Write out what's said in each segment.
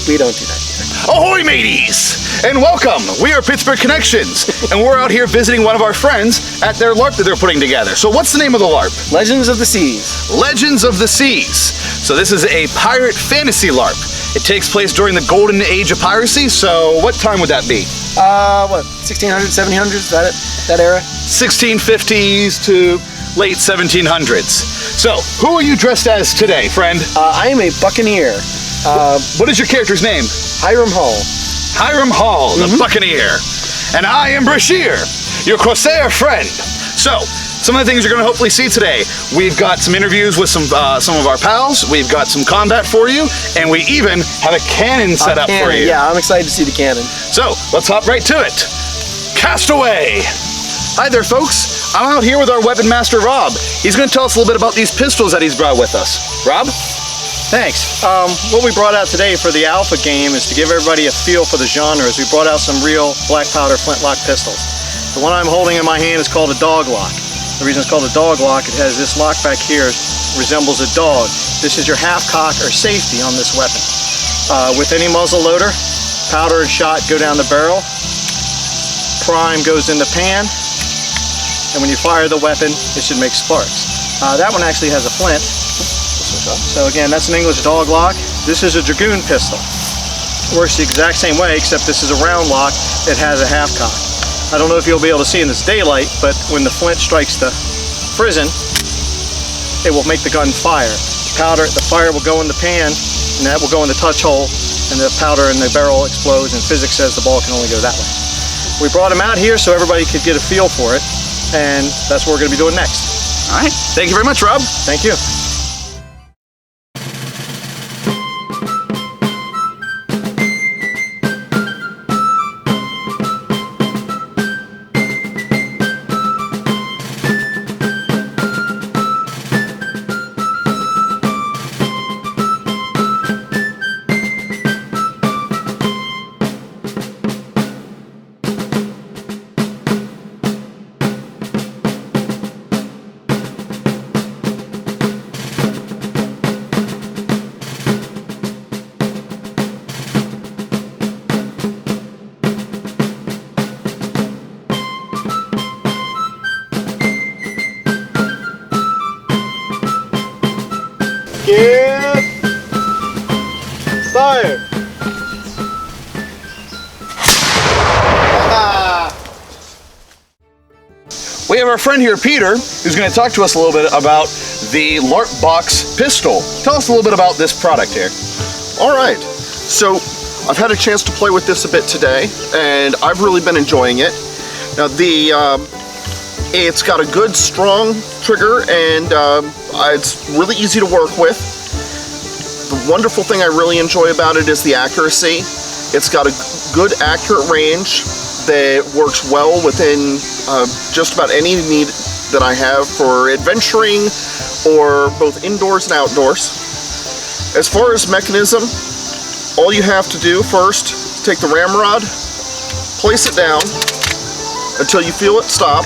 we don't do that here. Ahoy, mateys! And welcome! We are Pittsburgh Connections, and we're out here visiting one of our friends at their LARP that they're putting together. So what's the name of the LARP? Legends of the Seas. Legends of the Seas. So this is a pirate fantasy LARP. It takes place during the golden age of piracy, so what time would that be? What, 1600s, 1700s, that era? 1650s to late 1700s. So, who are you dressed as today, friend? I am a buccaneer. What is your character's name? Hiram Hall. Hiram Hall, the Buccaneer. And I am Brashear, your Corsair friend. So, some of the things you're going to hopefully see today. We've got some interviews with some of our pals. We've got some combat for you. And we even have a cannon set up for you. Yeah, I'm excited to see the cannon. So, let's hop right to it. Cast away. Hi there, folks. I'm out here with our weapon master, Rob. He's going to tell us a little bit about these pistols that he's brought with us. Rob? Thanks. What we brought out today for the Alpha game is to give everybody a feel for the genres. We brought out some real black powder flintlock pistols. The one I'm holding in my hand is called a dog lock. The reason it's called a dog lock, it has this lock back here, resembles a dog. This is your half cock or safety on this weapon. With any muzzle loader, powder and shot go down the barrel, prime goes in the pan, and when you fire the weapon, it should make sparks. That one actually has a flint. So again, that's an English dog lock. This is a dragoon pistol. It works the exact same way, except this is a round lock. It has a half cock. I don't know if you'll be able to see in this daylight, but when the flint strikes the frizzen, it will make the gun fire. The fire will go in the pan, and that will go in the touch hole, and the powder in the barrel explodes, and physics says the ball can only go that way. We brought them out here so everybody could get a feel for it, and that's what we're going to be doing next. All right. Thank you very much, Rob. Thank you. Get fired. We have our friend here, Peter, who's going to talk to us a little bit about the LARP box pistol. Tell us a little bit about this product here. All right, so I've had a chance to play with this a bit today, and I've really been enjoying it. Now it's got a good, strong trigger, and it's really easy to work with. The wonderful thing I really enjoy about it is the accuracy. It's got a good, accurate range that works well within just about any need that I have for adventuring or both indoors and outdoors. As far as mechanism, all you have to do first is take the ramrod, place it down until you feel it stop.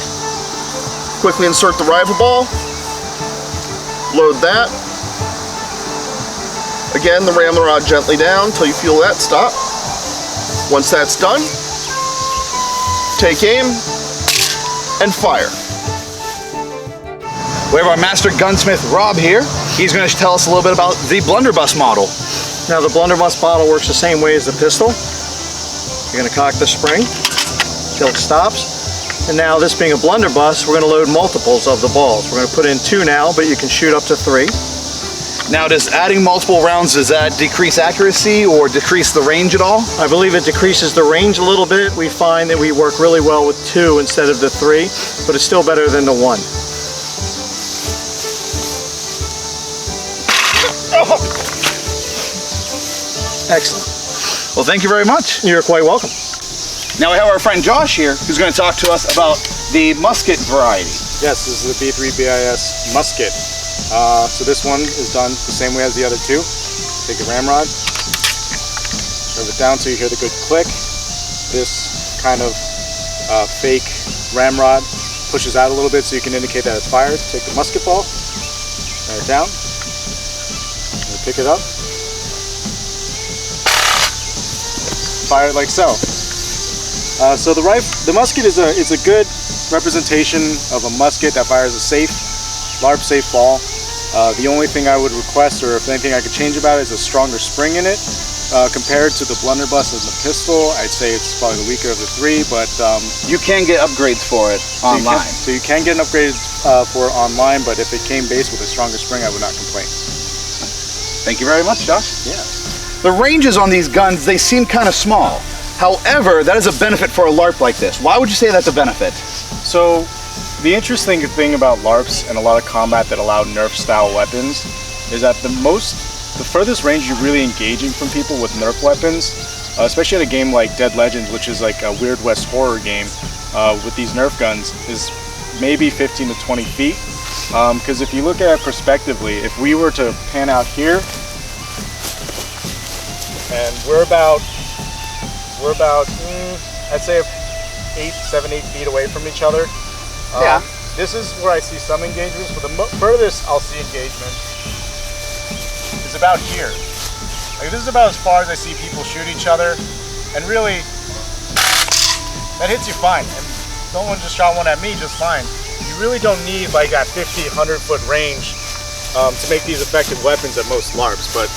Quickly insert the rifle ball, load that. Again, the ramrod gently down until you feel that stop. Once that's done, take aim and fire. We have our master gunsmith, Rob, here. He's going to tell us a little bit about the blunderbuss model. Now the blunderbuss bottle works the same way as the pistol. You're going to cock the spring till it stops. And now this being a blunderbuss, we're going to load multiples of the balls. We're going to put in 2 now, but you can shoot up to 3. Now, does adding multiple rounds, does that decrease accuracy or decrease the range at all? I believe it decreases the range a little bit. We find that we work really well with 2 instead of the 3, but it's still better than the 1. Oh. Excellent. Well, thank you very much. You're quite welcome. Now we have our friend Josh here, who's going to talk to us about the musket variety. Yes, this is the B3 BIS musket. So this one is done the same way as the other 2. Take a ramrod, curve it down so you hear the good click. This kind of fake ramrod pushes out a little bit so you can indicate that it's fired. Take the musket ball, lay it down, pick it up. fire it like so. So the musket is a good representation of a musket that fires a safe, LARP safe ball. The only thing I would request, or if anything I could change about it, is a stronger spring in it. Compared to the blunderbuss and the pistol, I'd say it's probably the weaker of the three, but You can get upgrades for it online. So you can get an upgrade for it online, but if it came base with a stronger spring, I would not complain. Thank you very much, Josh. Yeah. The ranges on these guns, they seem kind of small. However, that is a benefit for a LARP like this. Why would you say that's a benefit? So the interesting thing about LARPs and a lot of combat that allow Nerf style weapons is that the furthest range you're really engaging from people with Nerf weapons, especially at a game like Dead Legends, which is like a Weird West horror game with these Nerf guns, is maybe 15 to 20 feet. Because if you look at it prospectively, if we were to pan out here, and we're about I'd say 7, 8 feet away from each other. Yeah. This is where I see some engagements, but the furthest I'll see engagement is about here. Like, this is about as far as I see people shoot each other, and really, that hits you fine. And someone just shot one at me just fine. You really don't need like that 50, 100 foot range to make these effective weapons at most LARPs, but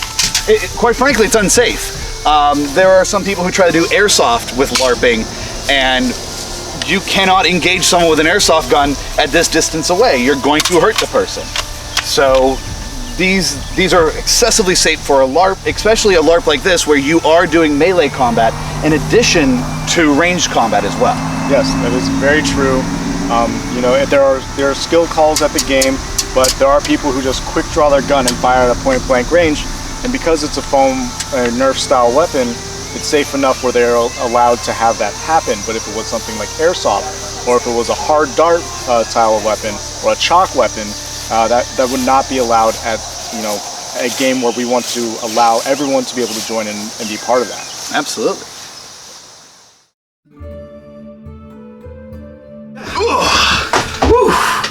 Quite frankly, it's unsafe. There are some people who try to do airsoft with LARPing, and you cannot engage someone with an airsoft gun at this distance away. You're going to hurt the person. So these are excessively safe for a LARP, especially a LARP like this where you are doing melee combat in addition to ranged combat as well. yes, that is very true. You know, there are skill calls at the game, but there are people who just quick draw their gun and fire at a point blank range. And because it's a foam Nerf style weapon, it's safe enough where they're allowed to have that happen. But if it was something like airsoft, or if it was a hard dart style of weapon, or a chalk weapon, that would not be allowed at, you know, a game where we want to allow everyone to be able to join in and be part of that. Absolutely.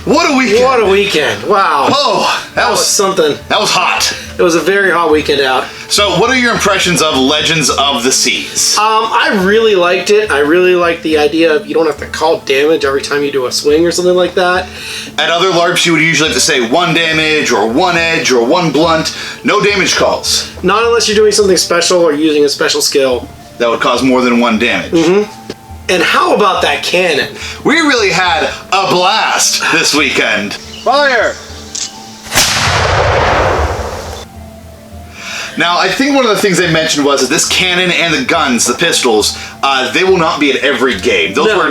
What a weekend! What a weekend! Wow. Oh, that was something. That was hot. It was a very hot weekend out. So, what are your impressions of Legends of the Seas? I really liked it. I really liked the idea of you don't have to call damage every time you do a swing or something like that. At other LARPs, you would usually have to say 1 damage, or 1 edge, or 1 blunt. No damage calls. Not unless you're doing something special or using a special skill. That would cause more than 1 damage. Mm-hmm. And how about that cannon? We really had a blast this weekend. Fire! Now, I think one of the things they mentioned was that this cannon and the guns, the pistols, they will not be at every game. Those were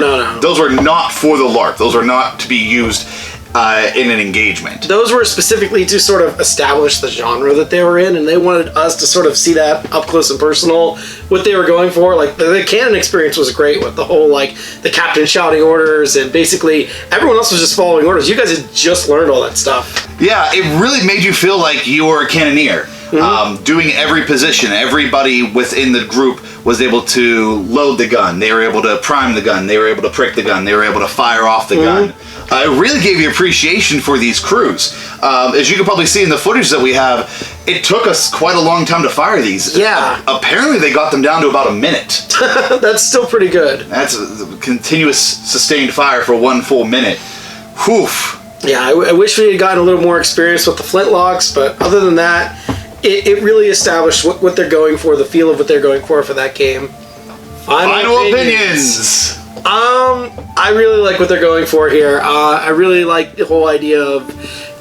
not for the LARP. Those were not to be used in an engagement. Those were specifically to sort of establish the genre that they were in, and they wanted us to sort of see that up close and personal, what they were going for. Like, the cannon experience was great with the whole, like, the captain shouting orders, and basically everyone else was just following orders. You guys had just learned all that stuff. Yeah, it really made you feel like you were a cannoneer. Mm-hmm. Doing every position. Everybody within the group was able to load the gun. They were able to prime the gun. They were able to prick the gun. They were able to fire off the gun. It really gave you appreciation for these crews. As you can probably see in the footage that we have, it took us quite a long time to fire these. Yeah. Apparently they got them down to about a minute. That's still pretty good. That's a continuous sustained fire for 1 full minute. Whew. Yeah, I wish we had gotten a little more experience with the flintlocks, but other than that, it really established what they're going for, the feel of what they're going for that game. Final opinions. I really like what they're going for here. I really like the whole idea of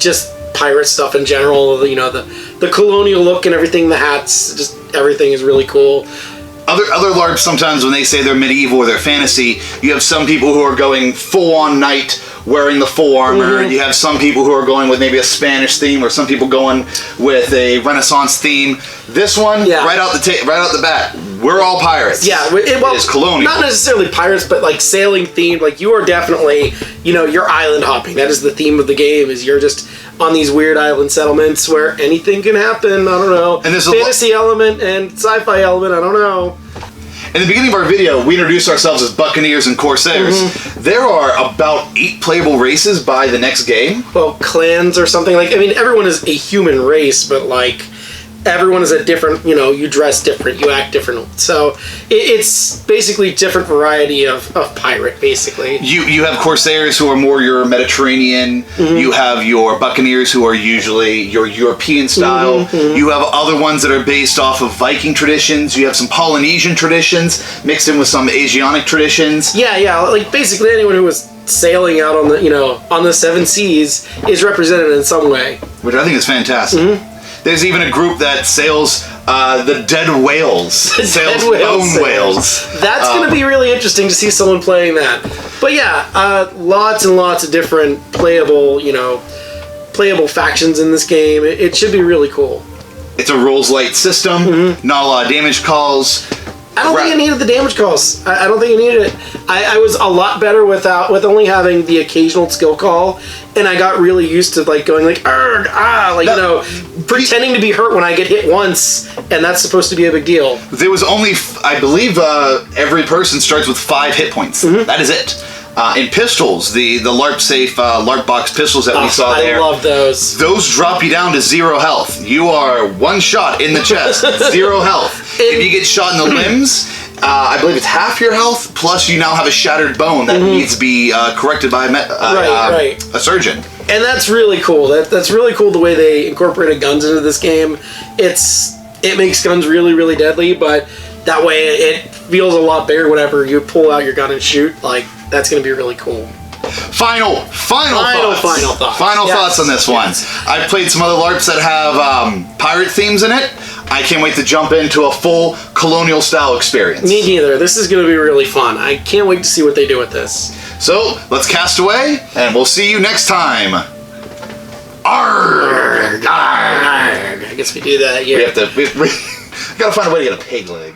just pirate stuff in general. You know, the colonial look and everything, the hats, just everything is really cool. Other LARPs, sometimes when they say they're medieval or they're fantasy, you have some people who are going full-on knight, wearing the full armor, and you have some people who are going with maybe a Spanish theme, or some people going with a Renaissance theme. This one, right out the bat, we're all pirates. Yeah, it is colonial. Not necessarily pirates, but like sailing themed. Like, you are definitely, you know, you're island hopping. That is the theme of the game. Is you're just on these weird island settlements where anything can happen. I don't know. And there's fantasy element and sci-fi element. I don't know. In the beginning of our video, we introduced ourselves as Buccaneers and Corsairs. There are about 8 playable races by the next game. Well, clans or something. Like, I mean, everyone is a human race, but like, everyone is a different, you dress different, you act different. So it's basically different variety of pirate, basically. You have Corsairs who are more your Mediterranean. You have your Buccaneers who are usually your European style. You have other ones that are based off of Viking traditions. You have some Polynesian traditions mixed in with some Asiatic traditions. Yeah, like basically anyone who was sailing out on the seven seas is represented in some way. Which I think is fantastic. There's even a group that sails the dead whales. Sails bone whales. That's going to be really interesting to see someone playing that. But yeah, lots and lots of different playable factions in this game. It should be really cool. It's a rules light system. Not a lot of damage calls. I don't think it needed the damage calls. I don't think it needed it. I was a lot better with only having the occasional skill call, and I got really used to like going like pretending to be hurt when I get hit once, and that's supposed to be a big deal. There was only, I believe, every person starts with 5 hit points. That is it. In pistols, the LARP safe LARP box pistols that we saw there. I love those. Those drop you down to 0 health. You are 1 shot in the chest, 0 health. If you get shot in the limbs, I believe it's half your health, plus you now have a shattered bone that needs to be corrected by a surgeon. And that's really cool. That's really cool the way they incorporated guns into this game. It makes guns really, really deadly, but that way it feels a lot better whenever you pull out your gun and shoot. Like, that's going to be really cool. Final thoughts on this one. I've played some other LARPs that have pirate themes in it. I can't wait to jump into a full colonial style experience. Me neither. This is going to be really fun. I can't wait to see what they do with this. So, let's cast away, and we'll see you next time. Arrgh! I guess we do that, yeah. We gotta find a way to get a peg leg.